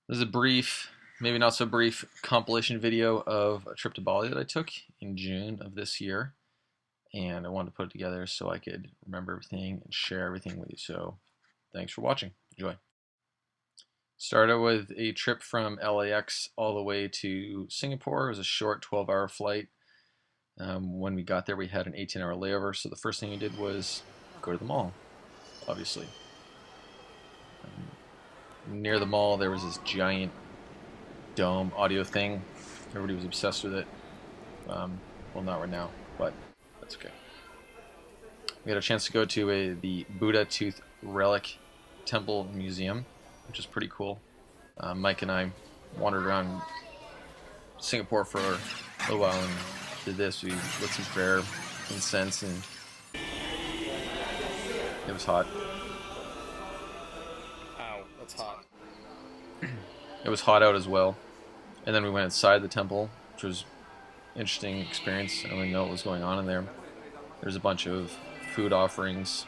This is a brief, maybe not so brief, compilation video of a trip to Bali that I took in June of this year. And I wanted to put it together so I could remember everything and share everything with you. So thanks for watching. Enjoy. Started with a trip from LAX all the way to Singapore. It was a short 12-hour flight. When we got there, we had an 18-hour layover. So the first thing we did was go to the mall, obviously. Near the mall, there was this giant dome audio thing. Everybody was obsessed with it. Well, not right now, but that's okay. We had a chance to go to the Buddha Tooth Relic Temple Museum, which is pretty cool. Mike and I wandered around Singapore for a little while and did this. We lit some prayer, incense, and it was hot. Ow, that's hot. It was hot out as well. And then we went inside the temple, which was an interesting experience. I don't really know what was going on in there. There's a bunch of food offerings,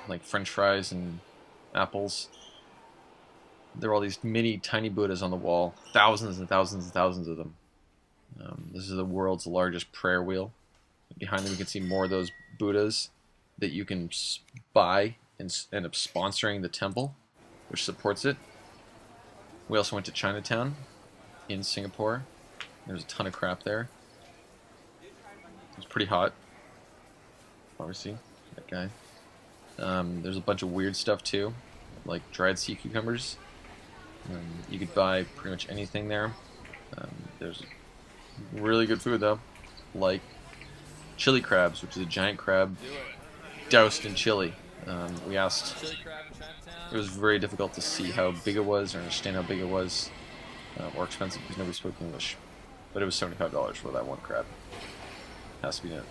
like French fries and apples. There were all these mini, tiny Buddhas on the wall, thousands and thousands and thousands of them. This is the world's largest prayer wheel. Behind them, you can see more of those Buddhas that you can buy and end up sponsoring the temple, which supports it. We also went to Chinatown in Singapore. There's a ton of crap there. It was pretty hot, obviously, that guy. There's a bunch of weird stuff too, like dried sea cucumbers. You could buy pretty much anything there. There's really good food though, like chili crabs, which is a giant crab doused in chili. We asked. It was very difficult to see how big it was or understand how big it was, or expensive because nobody spoke English. But it was $75 for that one crab. Has to be it.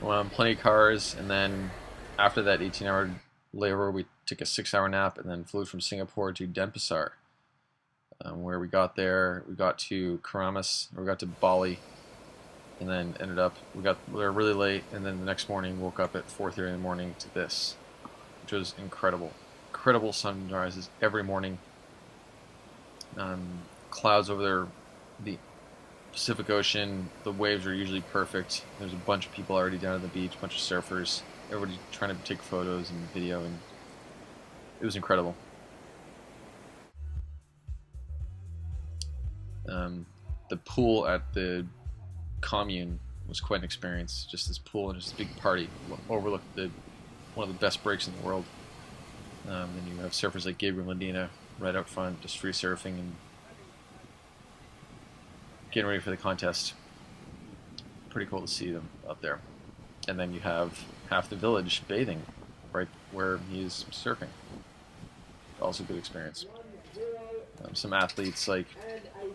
Plenty of cars, and then after that 18-hour layover, we took a 6-hour nap and then flew from Singapore to Denpasar, where we got there. We got to Karamas, or we got to Bali, and then ended up, we were really late, and then the next morning woke up at 4:30 in the morning to this, which was incredible. Incredible sunrises every morning. Clouds over there, the Pacific Ocean, the waves are usually perfect. There's a bunch of people already down at the beach, a bunch of surfers, everybody trying to take photos and video, and it was incredible. The pool at the commune was quite an experience. Just this pool and just a big party overlooked one of the best breaks in the world. And you have surfers like Gabriel Medina right out front, just free surfing and getting ready for the contest. Pretty cool to see them up there. And then you have half the village bathing right where he's surfing. Also a good experience. Some athletes like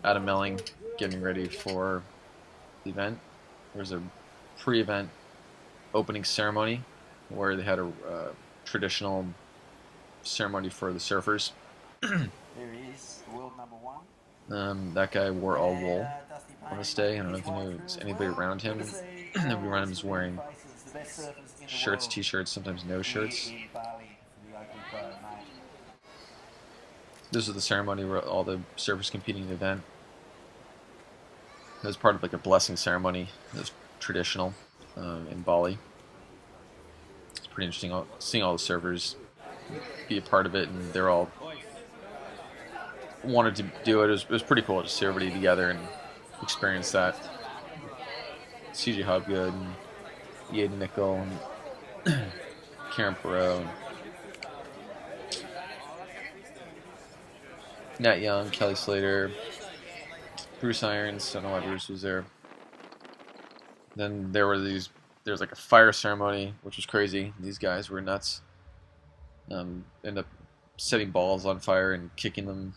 Adam Melling getting ready for the event. There's a pre-event opening ceremony where they had a traditional ceremony for the surfers. There is world number one. That guy wore all wool on this day. I don't know if you know anybody around him. Nobody around him is wearing shirts, t-shirts, sometimes no shirts. This is the ceremony where all the surfers competing in the event. It was part of like a blessing ceremony. It was traditional in Bali. It's pretty interesting seeing all the surfers be a part of it, and they're all wanted to do it. It was pretty cool to see everybody together and experience that. CJ Hobgood, and Yaden Nickel, and Karen Perot, and Nat Young, Kelly Slater, Bruce Irons. I don't know why Bruce was there. Then there was like a fire ceremony, which was crazy. These guys were nuts. End up setting balls on fire and kicking them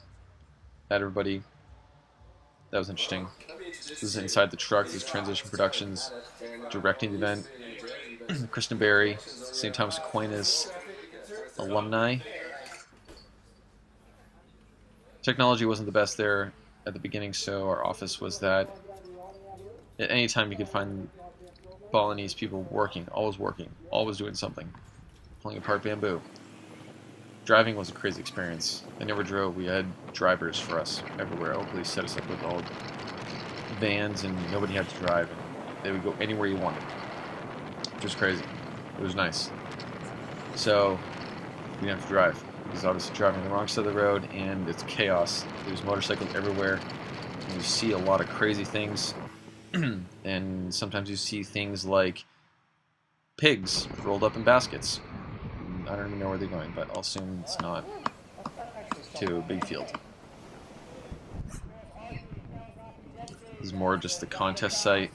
at everybody. That was interesting. This is inside the truck. This is Transition Productions directing the event. Kristen Berry, St. Thomas Aquinas alumni. Technology wasn't the best there at the beginning, so our office was that at any time you could find Balinese people working, always doing something, pulling apart bamboo, driving was a crazy experience. I never drove. We had drivers for us everywhere. Oakley set us up with all vans, and nobody had to drive. And they would go anywhere you wanted, which was crazy. It was nice. So we didn't have to drive, because obviously driving on the wrong side of the road, and it's chaos. There's motorcycles everywhere, and you see a lot of crazy things. And sometimes you see things like pigs rolled up in baskets. I don't even know where they're going, but I'll assume it's not to a big field. This is more just the contest site.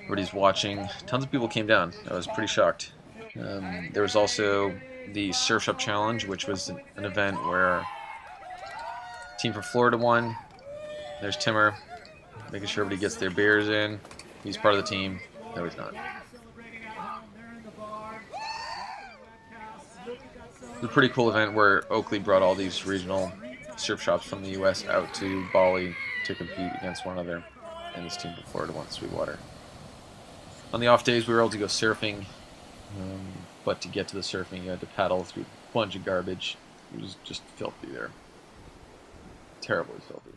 Everybody's watching. Tons of people came down. I was pretty shocked. There was also the Surf Shop Challenge, which was an event where a team from Florida won. There's Timmer, making sure everybody gets their beers in. He's part of the team. No, he's not. It was a pretty cool event where Oakley brought all these regional surf shops from the U.S. out to Bali to compete against one another, and this team from Florida won Sweetwater. On the off days, we were able to go surfing, but to get to the surfing, you had to paddle through a bunch of garbage. It was just filthy there. Terribly filthy.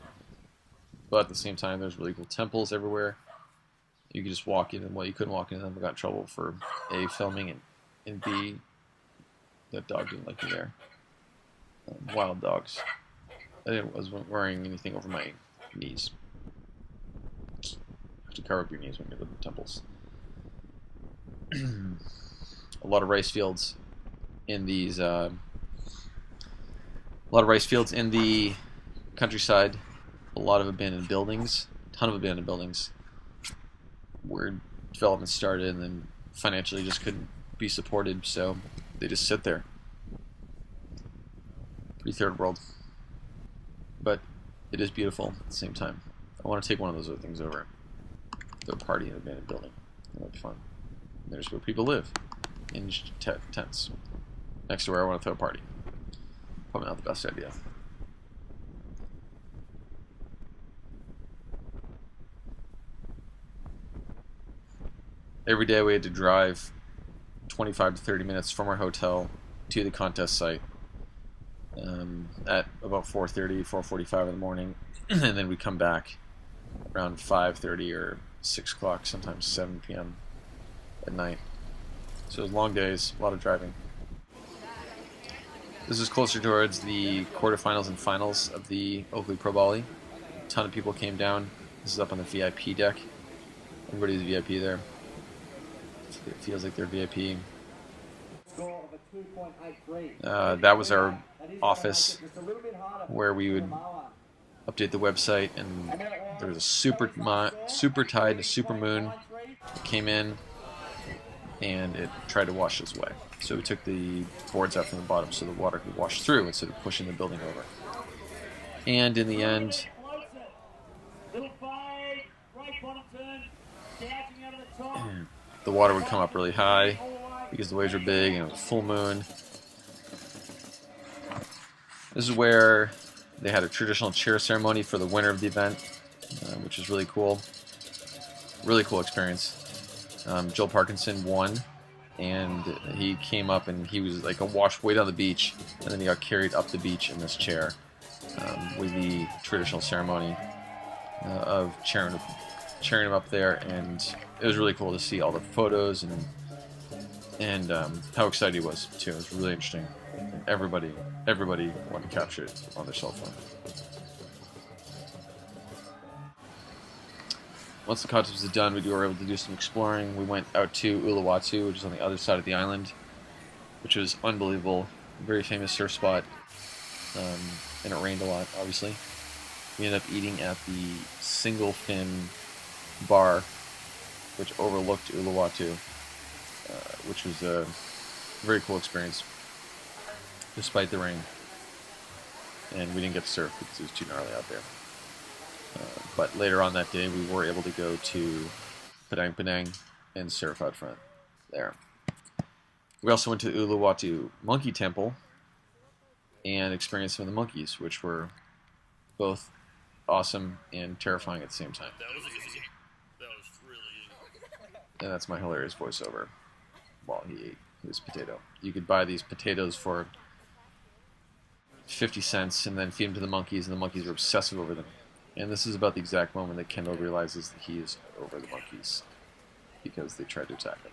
But at the same time, there's really cool temples everywhere. You could just walk in, and well, you couldn't walk in them. I got in trouble for A, filming, and B, that dog didn't like me there. Wild dogs. I wasn't wearing anything over my knees. You have to cover up your knees when you're in the temples. A lot of rice fields in these. A lot of rice fields in the countryside. A lot of abandoned buildings. A ton of abandoned buildings. Where development started, and then financially just couldn't be supported, so they just sit there. Pretty third world. But it is beautiful at the same time. I want to take one of those other things over. Throw a party in an abandoned building. That would be fun. And there's where people live. In tents. Next to where I want to throw a party. Probably not the best idea. Every day we had to drive 25 to 30 minutes from our hotel to the contest site at about 4:30, 4:45 in the morning, and then we come back around 5:30 or 6 o'clock, sometimes 7 p.m. at night. So it was long days, a lot of driving. This is closer towards the quarterfinals and finals of the Oakley Pro Bali. A ton of people came down. This is up on the VIP deck. Everybody's VIP there. It feels like they're VIP. That was our office where we would update the website, and there was a super tide, a super moon that came in, and it tried to wash us away. So we took the boards out from the bottom so the water could wash through instead of pushing the building over. And in the end, the water would come up really high because the waves were big and it was full moon. This is where they had a traditional cheer ceremony for the winner of the event, which was really cool. Really cool experience. Joel Parkinson won, and he came up and he was like a washed way down the beach, and then he got carried up the beach in this chair with the traditional ceremony of cheering him up there, and it was really cool to see all the photos and how excited he was too. It was really interesting. And everybody wanted to capture it on their cell phone. Once the contest was done, we were able to do some exploring. We went out to Uluwatu, which is on the other side of the island, which was unbelievable. Very famous surf spot, and it rained a lot, obviously. We ended up eating at the Single Fin bar, which overlooked Uluwatu, which was a very cool experience, despite the rain. And we didn't get to surf because it was too gnarly out there. But later on that day, we were able to go to Padang Padang and surf out front there. We also went to Uluwatu Monkey Temple and experienced some of the monkeys, which were both awesome and terrifying at the same time. That was easy. That was really easy. And that's my hilarious voiceover while he ate his potato. You could buy these potatoes for 50 cents and then feed them to the monkeys, and the monkeys are obsessive over them. And this is about the exact moment that Kendall realizes that he is over the monkeys because they tried to attack him.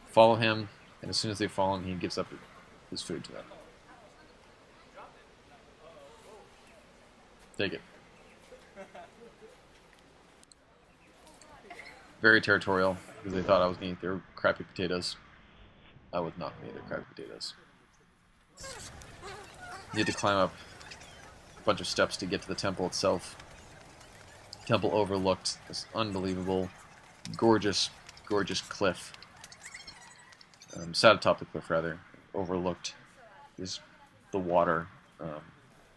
Follow him, and as soon as they follow him, he gives up his food to them. Take it. Very territorial, because they thought I was going to eat their crappy potatoes. I was not going to eat their crappy potatoes. You had to climb up a bunch of steps to get to the temple itself. The temple overlooked this unbelievable, gorgeous, gorgeous cliff. Sat atop the cliff, rather. Overlooked the water.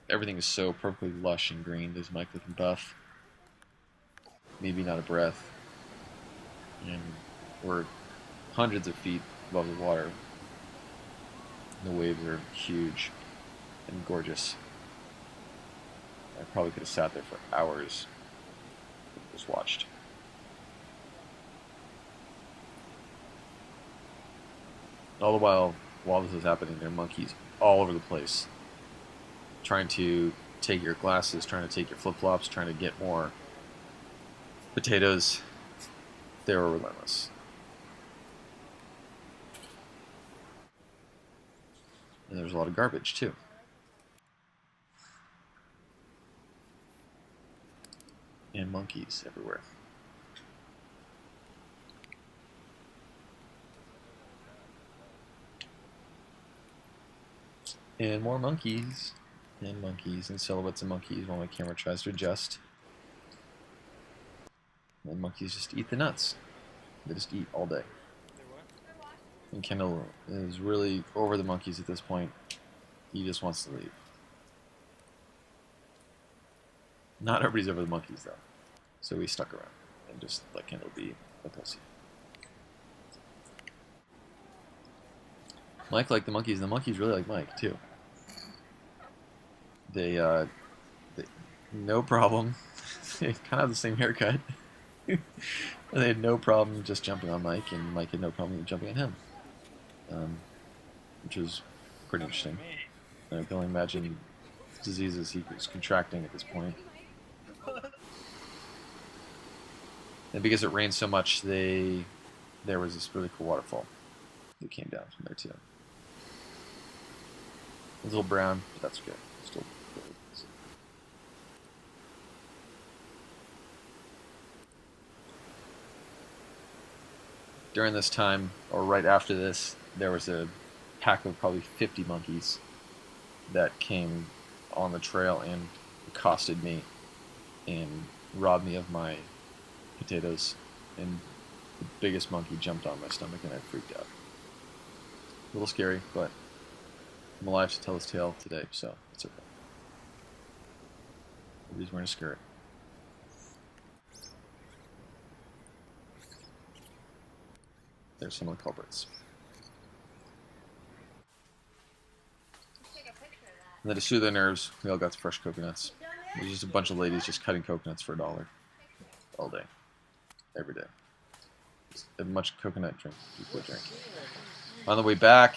Everything is so perfectly lush and green. There's Mike looking buff. Maybe not a breath. And we're hundreds of feet above the water. The waves are huge and gorgeous. I probably could have sat there for hours and just watched. All the while this is happening, there are monkeys all over the place, trying to take your glasses, trying to take your flip-flops, trying to get more potatoes. They were relentless. And there's a lot of garbage, too. And monkeys everywhere. And more monkeys. And monkeys and silhouettes of monkeys while my camera tries to adjust. And monkeys just eat the nuts. They just eat all day. And Kendall is really over the monkeys at this point. He just wants to leave. Not everybody's over the monkeys, though. So we stuck around and just let Kendall be a pussy. Mike liked the monkeys, and the monkeys really like Mike, too. They no problem. They kind of have the same haircut. They had no problem just jumping on Mike, and Mike had no problem jumping on him. Which was pretty interesting. I can only imagine diseases he was contracting at this point. And because it rained so much, there was this really cool waterfall that came down from there too. It was a little brown, but that's good. Still really good. During this time, or right after this, there was a pack of probably 50 monkeys that came on the trail and accosted me and robbed me of my potatoes, and the biggest monkey jumped on my stomach and I freaked out. A little scary, but I'm alive to tell this tale today, so it's okay. Everybody's wearing a skirt. There's some of the culprits. And then to soothe their nerves, we all got fresh coconuts. There's just a bunch of ladies just cutting coconuts for $1 all day, every day. Just as much coconut drink people would drink. On the way back,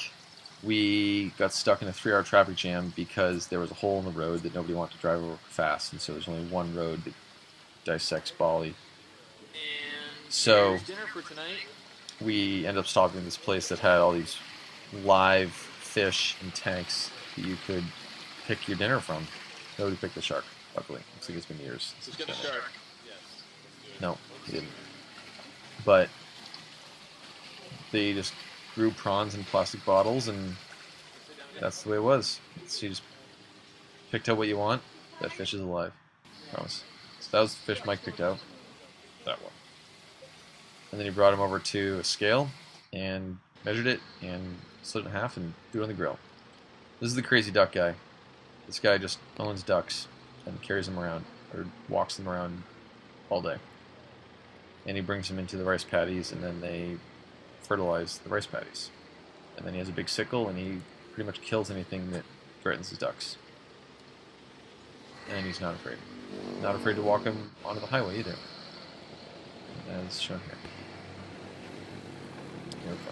we got stuck in a 3-hour traffic jam because there was a hole in the road that nobody wanted to drive over fast, and so there's only one road that dissects Bali. So we ended up stopping at this place that had all these live fish in tanks that you could pick your dinner from. Nobody picked the shark, luckily. Looks like it's been years. It's got a shark. Yes. No, he didn't. But they just grew prawns in plastic bottles, and that's the way it was. So you just picked out what you want. That fish is alive. Promise. So that was the fish Mike picked out. That one. And then he brought him over to a scale and measured it and slit it in half and threw it on the grill. This is the crazy duck guy. This guy just owns ducks and carries them around, or walks them around all day. And he brings them into the rice paddies, and then they fertilize the rice paddies. And then he has a big sickle, and he pretty much kills anything that threatens his ducks. And he's not afraid. Not afraid to walk them onto the highway either, as shown here. Here we go.